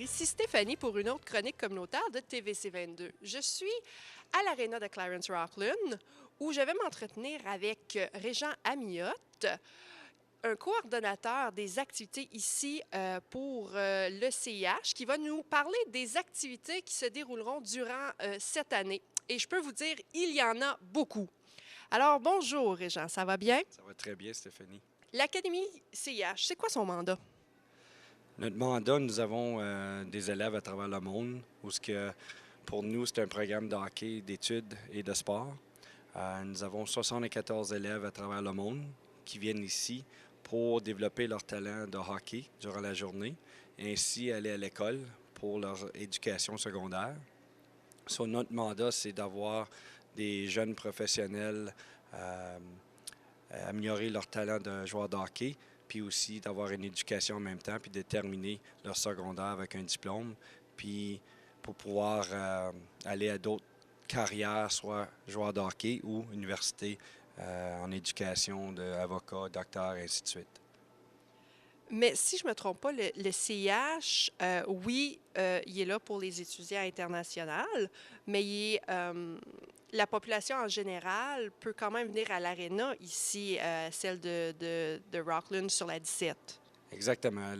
Ici Stéphanie pour une autre chronique communautaire de TVC22. Je suis à l'aréna de Clarence Rockland où je vais m'entretenir avec Régent Amiotte, un coordonnateur des activités ici pour le CIH, qui va nous parler des activités qui se dérouleront durant cette année. Et je peux vous dire, il y en a beaucoup. Alors, bonjour Régent, ça va bien? Ça va très bien, Stéphanie. L'Académie CIH, c'est quoi son mandat? Notre mandat, nous avons des élèves à travers le monde où pour nous, c'est un programme de hockey, d'études et de sport. Nous avons 74 élèves à travers le monde qui viennent ici pour développer leur talent de hockey durant la journée et ainsi aller à l'école pour leur éducation secondaire. Notre mandat, c'est d'avoir des jeunes professionnels améliorer leur talent de joueur de hockey, puis aussi d'avoir une éducation en même temps, puis de terminer leur secondaire avec un diplôme, puis pour pouvoir aller à d'autres carrières, soit joueur de hockey ou université en éducation d'avocat, docteur, et ainsi de suite. Mais si je ne me trompe pas, le CIH, oui, il est là pour les étudiants internationaux, mais la population en général peut quand même venir à l'aréna ici, celle de Rockland sur la 17. Exactement.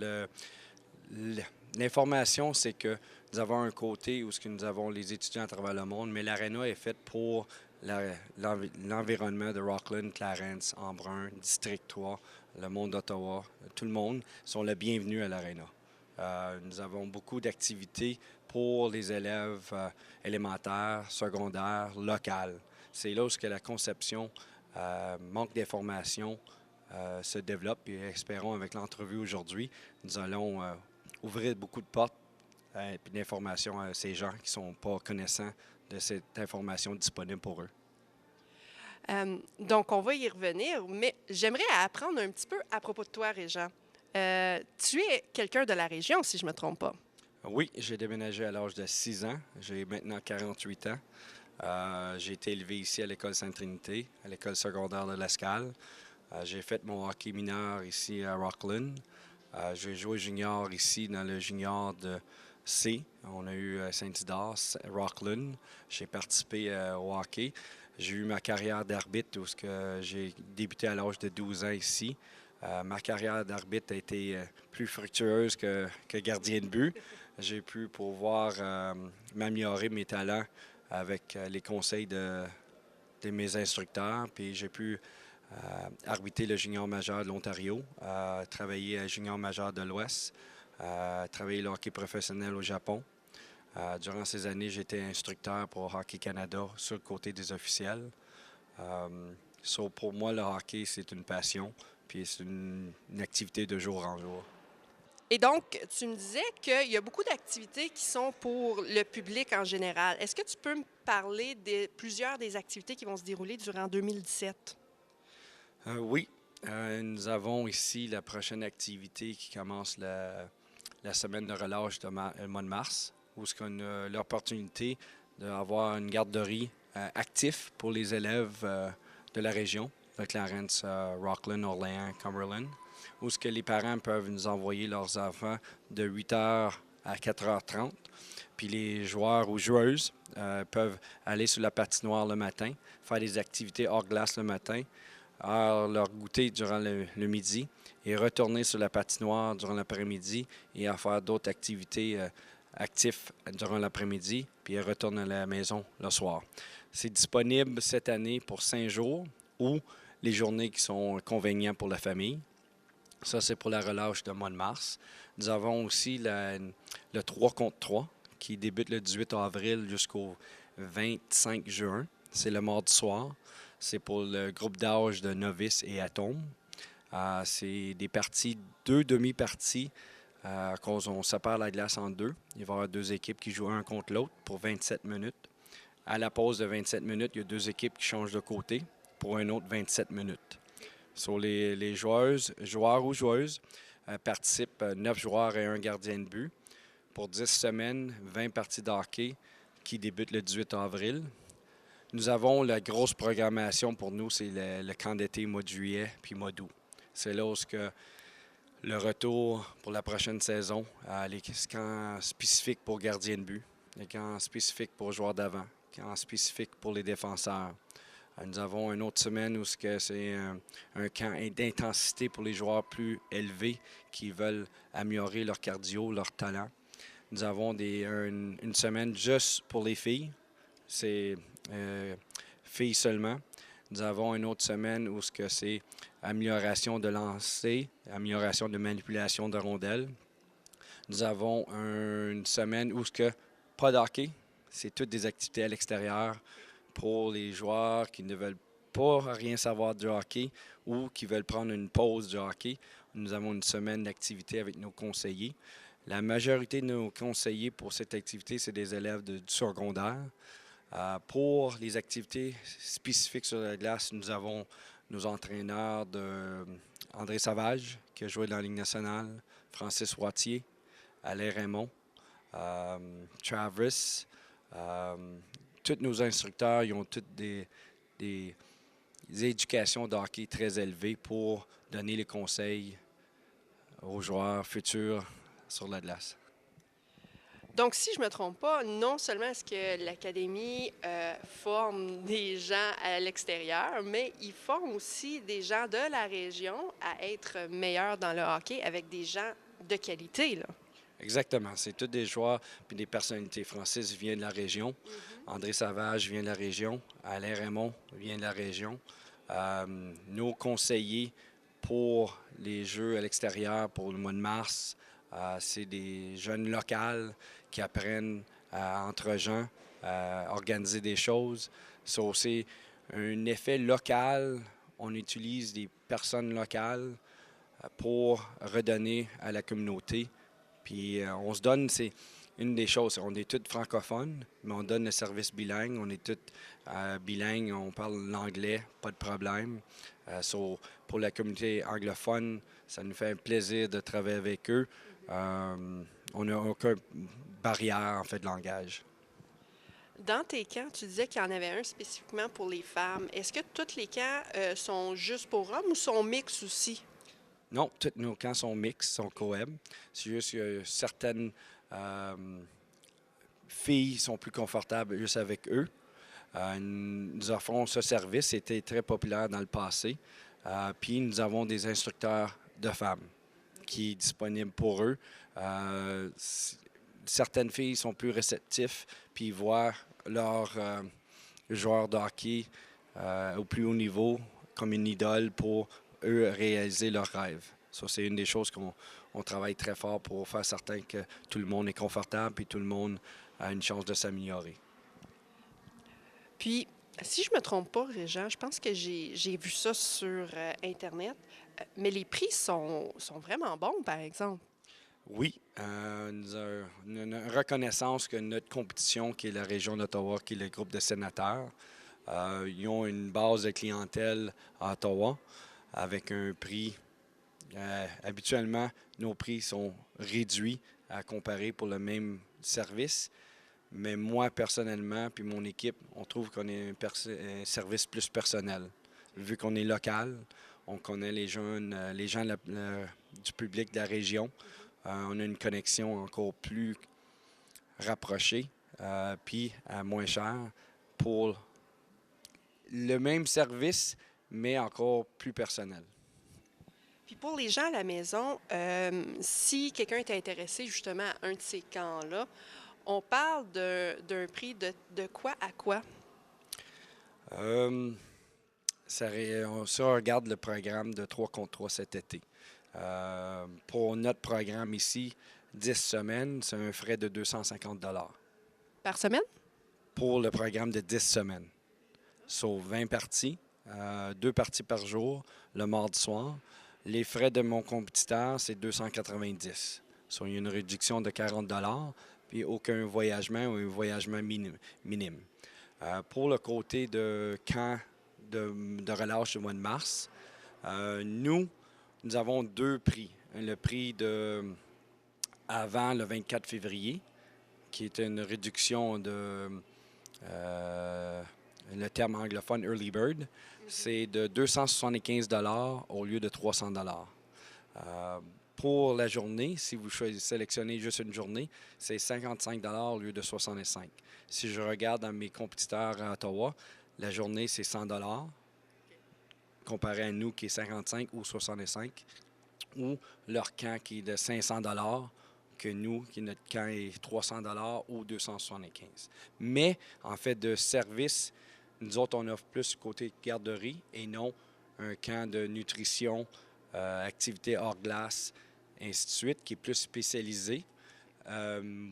L'information, c'est que nous avons un côté où nous avons les étudiants à travers le monde, mais l'aréna est faite pour l'environnement de Rockland, Clarence, Embrun, District 3, le monde d'Ottawa. Tout le monde sont les bienvenus à l'aréna. Nous avons beaucoup d'activités pour les élèves élémentaires, secondaires, locales. C'est là où la conception manque d'information se développe et espérons avec l'entrevue aujourd'hui, nous allons ouvrir beaucoup de portes et d'informations à ces gens qui ne sont pas connaissants de cette information disponible pour eux. Donc, on va y revenir, mais j'aimerais apprendre un petit peu à propos de toi, Régent. Tu es quelqu'un de la région, si je ne me trompe pas. Oui, j'ai déménagé à l'âge de 6 ans. J'ai maintenant 48 ans. J'ai été élevé ici à l'École Sainte-Trinité, à l'École secondaire de l'Escale. J'ai fait mon hockey mineur ici à Rockland. J'ai joué junior ici dans le junior de C. On a eu Saint-Isidore, Rockland. J'ai participé au hockey. J'ai eu ma carrière d'arbitre où j'ai débuté à l'âge de 12 ans ici. Ma carrière d'arbitre a été plus fructueuse que gardien de but. J'ai pu pouvoir m'améliorer mes talents avec les conseils de mes instructeurs. Puis j'ai pu arbitrer le junior majeur de l'Ontario, travailler à junior majeur de l'Ouest, travailler le hockey professionnel au Japon. Durant ces années, j'étais instructeur pour Hockey Canada sur le côté des officiels. Pour moi, le hockey, c'est une passion, puis c'est une activité de jour en jour. Et donc, tu me disais qu'il y a beaucoup d'activités qui sont pour le public en général. Est-ce que tu peux me parler de plusieurs des activités qui vont se dérouler durant 2017? Oui. Nous avons ici la prochaine activité qui commence la semaine de relâche du mois de mars, où on a l'opportunité d'avoir une garderie active pour les élèves de la région, de Clarence, Rockland, Orléans, Cumberland, où les parents peuvent nous envoyer leurs enfants de 8h à 4h30. Puis les joueurs ou joueuses peuvent aller sur la patinoire le matin, faire des activités hors glace le matin, leur goûter durant le midi et retourner sur la patinoire durant l'après-midi et à faire d'autres activités actives durant l'après-midi, puis retourner à la maison le soir. C'est disponible cette année pour 5 jours ou les journées qui sont convenientes pour la famille. Ça, c'est pour la relâche du mois de mars. Nous avons aussi le 3 contre 3 qui débute le 18 avril jusqu'au 25 juin. C'est le mardi soir. C'est pour le groupe d'âge de novices et atomes. C'est des parties, 2 demi-parties. On sépare la glace en 2. Il va y avoir 2 équipes qui jouent un contre l'autre pour 27 minutes. À la pause de 27 minutes, il y a 2 équipes qui changent de côté pour un autre 27 minutes. Sur les joueurs ou joueuses participent 9 joueurs et un gardien de but pour 10 semaines, 20 parties de hockey qui débutent le 18 avril. Nous avons la grosse programmation pour nous, c'est le camp d'été mois de juillet puis mois d'août. C'est là où Le retour pour la prochaine saison, les camps spécifiques pour gardiens de but, les camps spécifiques pour joueurs d'avant, les camps spécifiques pour les défenseurs. Nous avons une autre semaine où c'est un camp d'intensité pour les joueurs plus élevés qui veulent améliorer leur cardio, leur talent. Nous avons une semaine juste pour les filles. C'est filles seulement. Nous avons une autre semaine où c'est amélioration de lancer, amélioration de manipulation de rondelles. Nous avons une semaine où pas de hockey. C'est toutes des activités à l'extérieur pour les joueurs qui ne veulent pas rien savoir du hockey ou qui veulent prendre une pause du hockey. Nous avons une semaine d'activité avec nos conseillers. La majorité de nos conseillers pour cette activité, c'est des élèves du secondaire. Pour les activités spécifiques sur la glace, nous avons nos entraîneurs André Savage, qui a joué dans la Ligue nationale, Francis Roitier, Alain Raymond, Travis. Tous nos instructeurs, ils ont toutes des éducations de hockey très élevées pour donner les conseils aux joueurs futurs sur la glace. Donc, si je ne me trompe pas, non seulement est-ce que l'Académie forme des gens à l'extérieur, mais il forme aussi des gens de la région à être meilleurs dans le hockey avec des gens de qualité, là. Exactement. C'est tous des joueurs et des personnalités. Francis vient de la région. André Savage vient de la région. Alain Raymond vient de la région. Nos conseillers pour les Jeux à l'extérieur pour le mois de mars, c'est des jeunes locaux qui apprennent entre gens à organiser des choses. C'est aussi un effet local. On utilise des personnes locales pour redonner à la communauté. Puis on se donne, c'est une des choses, on est tous francophones, mais on donne le service bilingue. On est tous bilingues, on parle l'anglais, pas de problème. Pour la communauté anglophone, ça nous fait un plaisir de travailler avec eux. On n'a aucune barrière, en fait, de langage. Dans tes camps, tu disais qu'il y en avait un spécifiquement pour les femmes. Est-ce que tous les camps sont juste pour hommes ou sont mixtes aussi? Non, tous nos camps sont mixtes, sont coeb. C'est juste que certaines filles sont plus confortables juste avec eux. Nous offrons ce service, c'était très populaire dans le passé. Puis nous avons des instructeurs de femmes qui sont disponibles pour eux. Certaines filles sont plus réceptives, puis voient leurs joueurs de hockey au plus haut niveau comme une idole pour eux réaliser leurs rêves. Ça, c'est une des choses qu'on travaille très fort pour faire certain que tout le monde est confortable et tout le monde a une chance de s'améliorer. Puis, si je ne me trompe pas, Régent, je pense que j'ai vu ça sur Internet, mais les prix sont vraiment bons, par exemple. Oui, nous avons une reconnaissance que notre compétition, qui est la région d'Ottawa, qui est le groupe de sénateurs, ils ont une base de clientèle à Ottawa avec un prix. Habituellement, nos prix sont réduits à comparer pour le même service. Mais moi, personnellement, puis mon équipe, on trouve qu'on est un service plus personnel. Vu qu'on est local, on connaît les jeunes, les gens du public de la région. On a une connexion encore plus rapprochée, puis à moins cher pour le même service, mais encore plus personnel. Puis pour les gens à la maison, si quelqu'un est intéressé justement à un de ces camps-là, on parle d'un prix de quoi à quoi? Si on regarde le programme de 3 contre 3 cet été. Pour notre programme ici, 10 semaines, c'est un frais de 250 $. Par semaine? Pour le programme de 10 semaines. Sur 20 parties, 2 parties par jour, le mardi soir. Les frais de mon compétiteur, c'est 290 $. Il y a une réduction de 40 $, puis aucun voyagement ou un voyagement minime. Pour le côté de camp de relâche du mois de mars, nous avons 2 prix. Le prix avant le 24 février, qui est une réduction de le terme anglophone Early Bird, c'est de 275 $ au lieu de 300 $. Pour la journée, si vous sélectionnez juste une journée, c'est 55 au lieu de 65. Si je regarde dans mes compétiteurs à Ottawa, la journée, c'est 100 comparé à nous qui est 55 ou 65, ou leur camp qui est de 500 que nous, qui notre camp est 300 ou 275. Mais en fait de service, nous autres, on offre plus côté garderie et non un camp de nutrition, activité hors glace, ainsi de suite, qui est plus spécialisé.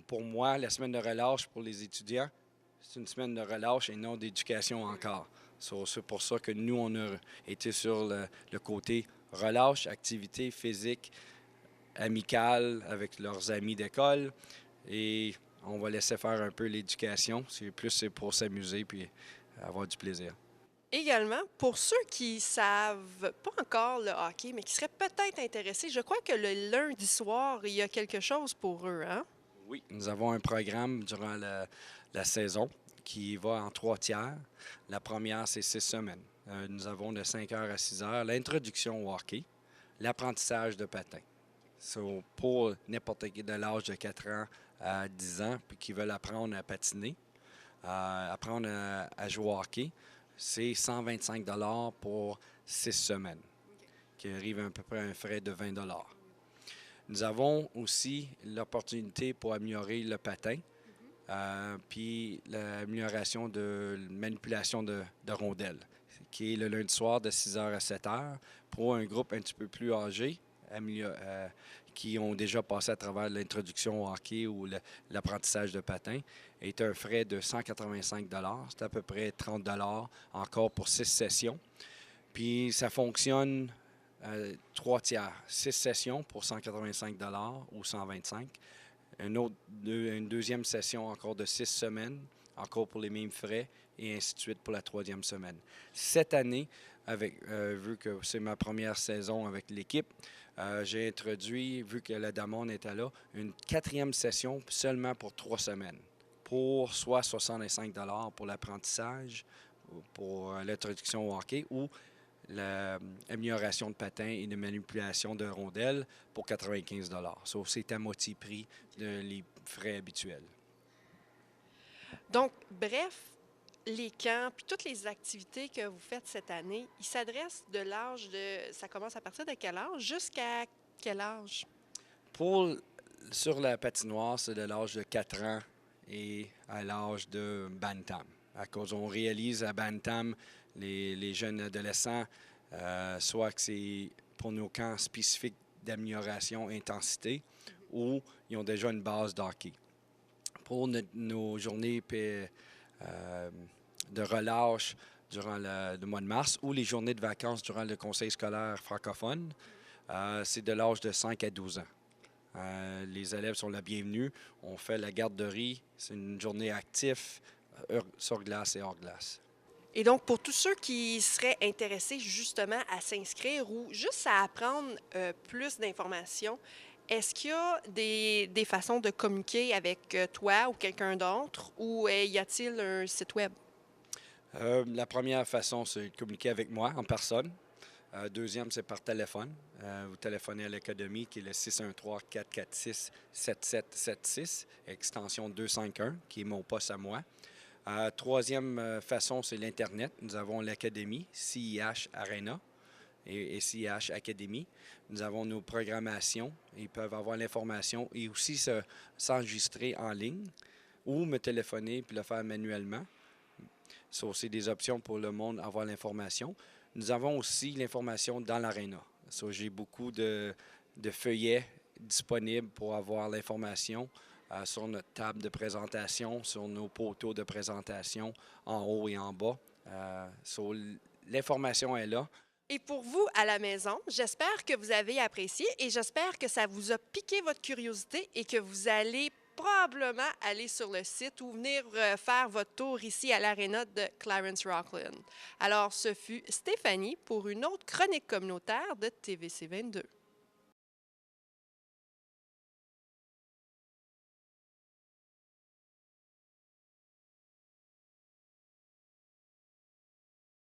Pour moi, la semaine de relâche pour les étudiants, c'est une semaine de relâche et non d'éducation encore. C'est pour ça que nous, on a été sur le côté relâche, activité physique, amicale avec leurs amis d'école. Et on va laisser faire un peu l'éducation. C'est pour s'amuser puis avoir du plaisir. Également, pour ceux qui savent pas encore le hockey, mais qui seraient peut-être intéressés, je crois que le lundi soir, il y a quelque chose pour eux, hein? Oui, nous avons un programme durant la saison qui va en 3 tiers. La première, c'est 6 semaines. Nous avons de 5 heures à 6 heures l'introduction au hockey, l'apprentissage de patin. Pour n'importe qui de l'âge de 4 ans à 10 ans, puis qui veulent apprendre à patiner, apprendre à jouer au hockey, c'est 125 pour 6 semaines, qui arrive à peu près à un frais de 20 $. Nous avons aussi l'opportunité pour améliorer le patin, puis l'amélioration de la manipulation de rondelles, qui est le lundi soir de 6 heures à 7 heures pour un groupe un petit peu plus âgé, qui ont déjà passé à travers l'introduction au hockey ou l'apprentissage de patin, est un frais de 185 $. C'est à peu près 30 $ encore pour 6 sessions. Puis ça fonctionne 3 tiers. 6 sessions pour 185 $ ou 125. Une deuxième session encore de 6 semaines, encore pour les mêmes frais, et ainsi de suite pour la 3e semaine. Cette année, vu que c'est ma première saison avec l'équipe, j'ai introduit, vu que la demande était là, une 4e session seulement pour 3 semaines, pour soit 65 $ pour l'apprentissage, pour l'introduction au hockey, ou l'amélioration de patin et de manipulation de rondelles pour 95 $. C'est à moitié prix des frais habituels. Donc, bref, les camps puis toutes les activités que vous faites cette année, ils s'adressent de l'âge de... Ça commence à partir de quel âge? Jusqu'à quel âge? Sur la patinoire, c'est de l'âge de 4 ans et à l'âge de Bantam. À cause on réalise à Bantam, les jeunes adolescents, soit que c'est pour nos camps spécifiques d'amélioration intensité ou ils ont déjà une base d'hockey. Pour nos journées de relâche durant le mois de mars ou les journées de vacances durant le conseil scolaire francophone, c'est de l'âge de 5 à 12 ans. Les élèves sont la bienvenue. On fait la garderie. C'est une journée active sur glace et hors glace. Et donc, pour tous ceux qui seraient intéressés justement à s'inscrire ou juste à apprendre plus d'informations, est-ce qu'il y a des façons de communiquer avec toi ou quelqu'un d'autre ou y a-t-il un site web? La première façon, c'est de communiquer avec moi en personne. Deuxième, c'est par téléphone. Vous téléphonez à l'Académie qui est le 613-446-7776, extension 251, qui est mon poste à moi. Troisième façon, c'est l'Internet. Nous avons l'Académie, CIH Arena et CIH Académie. Nous avons nos programmations. Ils peuvent avoir l'information et aussi s'enregistrer en ligne ou me téléphoner puis le faire manuellement. Ça, c'est des options pour le monde avoir l'information. Nous avons aussi l'information dans l'aréna. J'ai beaucoup de feuillets disponibles pour avoir l'information sur notre table de présentation, sur nos poteaux de présentation en haut et en bas. L'information est là. Et pour vous, à la maison, j'espère que vous avez apprécié et j'espère que ça vous a piqué votre curiosité et que vous allez probablement aller sur le site ou venir faire votre tour ici à l'aréna de Clarence Rocklin. Alors, ce fut Stéphanie pour une autre chronique communautaire de TVC 22.